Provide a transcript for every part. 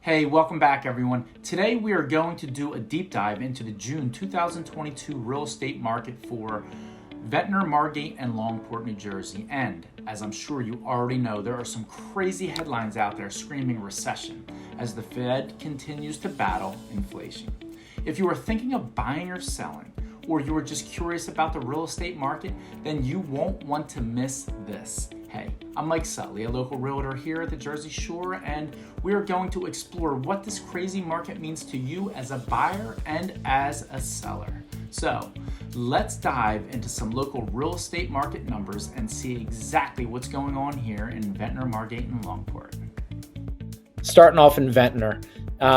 Hey, welcome back everyone. Today we are going to do a deep dive into the June 2022 real estate market for Ventnor, Margate, and Longport, New Jersey. And as I'm sure you already know, there are some crazy headlines out there screaming recession as the Fed continues to battle inflation. If you are thinking of buying or selling, or you are just curious about the real estate market, then you won't want to miss this. Hey, I'm Mike Sutley, a local realtor here at the Jersey Shore, and we are going to explore what this crazy market means to you as a buyer and as a seller. So let's dive into some local real estate market numbers and see exactly what's going on here in Ventnor, Margate, and Longport. Starting off in Ventnor,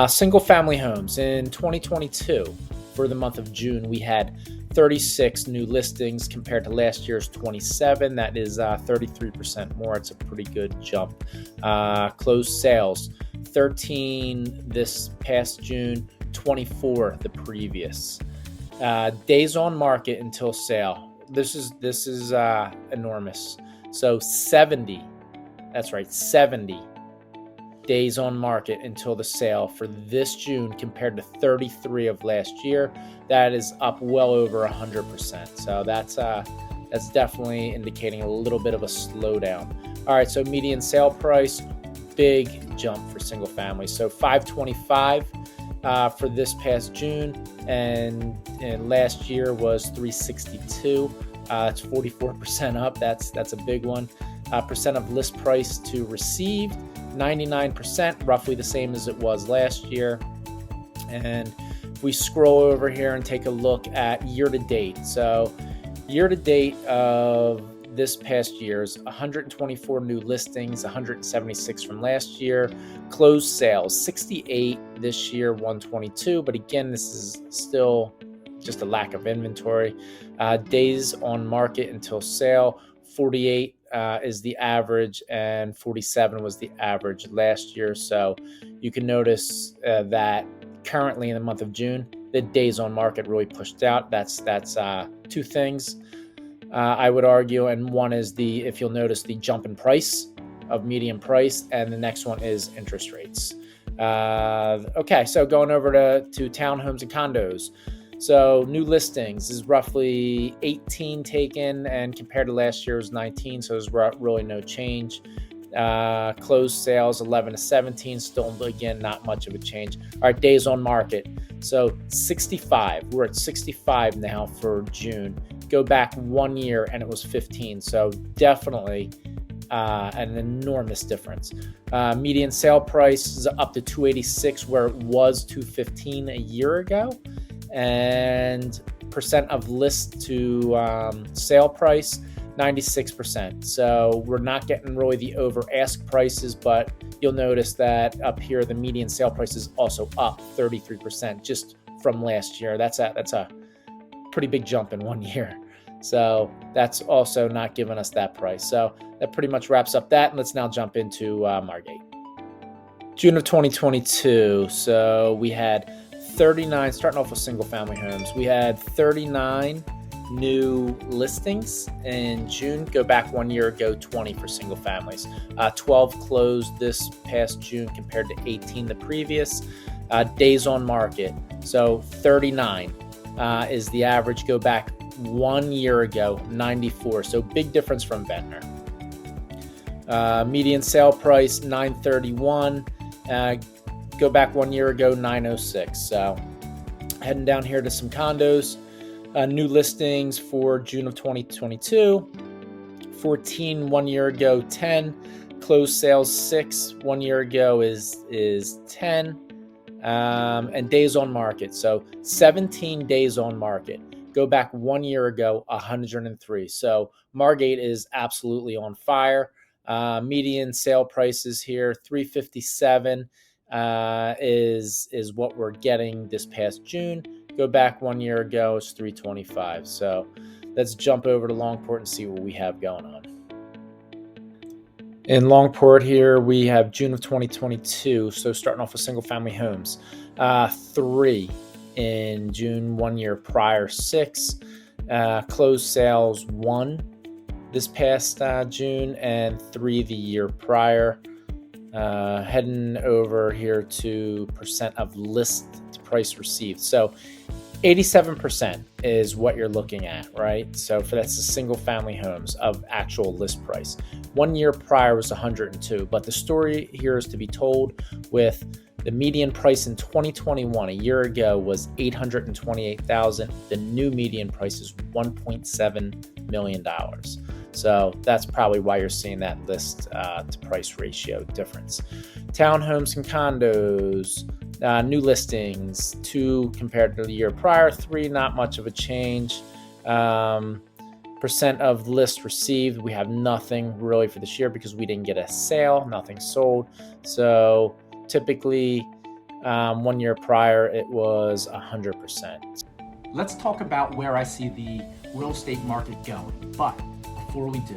single family homes in 2022. For the month of June, we had 36 new listings compared to last year's 27. That is 33% more. It's a pretty good jump. Closed sales, 13 this past June, 24 the previous. Days on market until sale. This is enormous. So 70. That's right, 70 days on market until the sale for this June compared to 33 of last year. That is up well over 100%. So that's definitely indicating a little bit of a slowdown. All right, so median sale price, big jump for single family. So 525 for this past June, and last year was 362. It's 44% up. That's a big one. Percent of list price to received, 99%, roughly the same as it was last year. And if we scroll over here and take a look at year to date. So year to date of this past year's 124 new listings, 176 from last year. Closed sales, 68 this year, 122. But again, this is still just a lack of inventory. Days on market until sale, 48 is the average, and 47 was the average last year. So you can notice that currently in the month of June, the days on market really pushed out. That's two things I would argue, and one is if you'll notice the jump in price of median price, and the next one is interest rates. Okay, so going over to townhomes and condos. So new listings is roughly 18 taken, and compared to last year was 19, so there's really no change. Closed sales 11 to 17, still again not much of a change. All right, days on market. So 65. We're at 65 now for June. Go back 1 year and it was 15. So definitely an enormous difference. Median sale price is up to 286 where it was 215 a year ago. And percent of list to sale price, 96%. So we're not getting really the over ask prices, but you'll notice that up here the median sale price is also up 33% just from last year. That's a pretty big jump in 1 year. So that's also not giving us that price. So that pretty much wraps up that. And let's now jump into Margate. June of 2022. So we had 39, starting off with single family homes. We had 39 new listings in June. Go back 1 year ago, 20 for single families. 12 closed this past June compared to 18 the previous. Days on market. So 39 is the average. Go back 1 year ago, 94. So big difference from Ventnor. Median sale price, 931. Go back 1 year ago, 906. So heading down here to some condos. New listings for June of 2022. 14 1 year ago, 10. Closed sales 6 1 year ago is 10. And days on market. So 17 days on market. Go back 1 year ago, 103. So Margate is absolutely on fire. Median sale prices here, 357. Is what we're getting this past June. Go back 1 year ago, it's 325. So let's jump over to Longport and see what we have going on. In Longport here, we have June of 2022. So starting off with single family homes, 3 in June 1 year prior, 6. Closed sales 1 this past June, and 3 the year prior. Heading over here to percent of list price received. So 87% is what you're looking at, right? So that's the single family homes of actual list price. 1 year prior was 102, but the story here is to be told with the median price in 2021, a year ago, was $828,000. The new median price is $1.7 million. So that's probably why you're seeing that list to price ratio difference. Townhomes and condos, new listings, 2 compared to the year prior, 3, not much of a change. Percent of list received, we have nothing really for this year because we didn't get a sale, nothing sold. So typically 1 year prior, it was 100%. Let's talk about where I see the real estate market going. But before we do,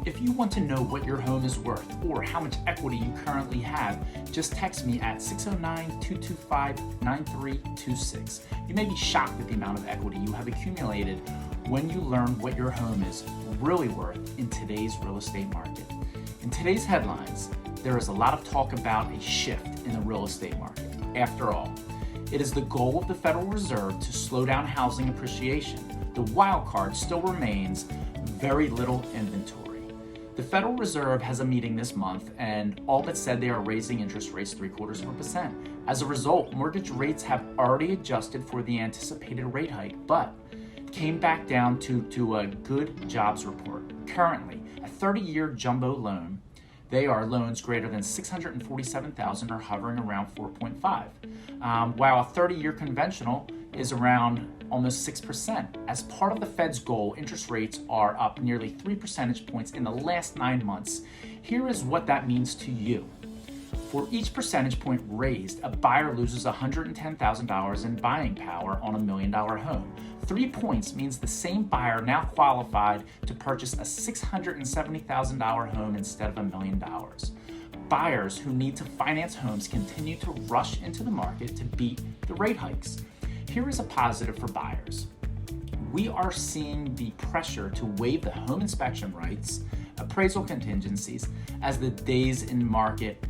if you want to know what your home is worth or how much equity you currently have, just text me at 609-225-9326. You may be shocked at the amount of equity you have accumulated when you learn what your home is really worth in today's real estate market. In today's headlines, there is a lot of talk about a shift in the real estate market. After all, it is the goal of the Federal Reserve to slow down housing appreciation. The wild card still remains very little inventory. The Federal Reserve has a meeting this month and all but said they are raising interest rates 0.75%. As a result, mortgage rates have already adjusted for the anticipated rate hike, but came back down to a good jobs report. Currently, a 30-year jumbo loan, they are loans greater than $647,000 are hovering around 4.5, while a 30-year conventional is around almost 6%. As part of the Fed's goal, interest rates are up nearly 3 percentage points in the last 9 months. Here is what that means to you. For each percentage point raised, a buyer loses $110,000 in buying power on a $1 million home. 3 points means the same buyer now qualified to purchase a $670,000 home instead of $1 million. Buyers who need to finance homes continue to rush into the market to beat the rate hikes. Here is a positive for buyers. We are seeing the pressure to waive the home inspection rights, appraisal contingencies, as the days in market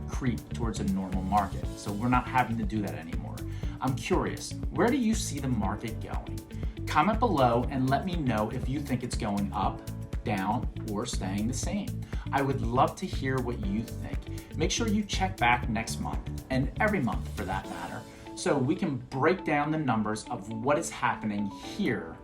creep towards a normal market. So we're not having to do that anymore. I'm curious, where do you see the market going? Comment below and let me know if you think it's going up, down, or staying the same. I would love to hear what you think. Make sure you check back next month, and every month for that matter, so we can break down the numbers of what is happening here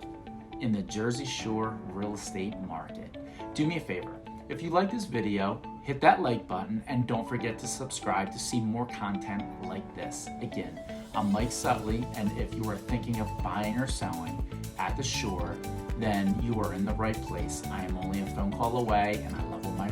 in the Jersey Shore real estate market. Do me a favor, if you like this video, hit that like button and don't forget to subscribe to see more content like this. Again, I'm Mike Sutley, and if you are thinking of buying or selling at the shore, then you are in the right place. I am only a phone call away and I level my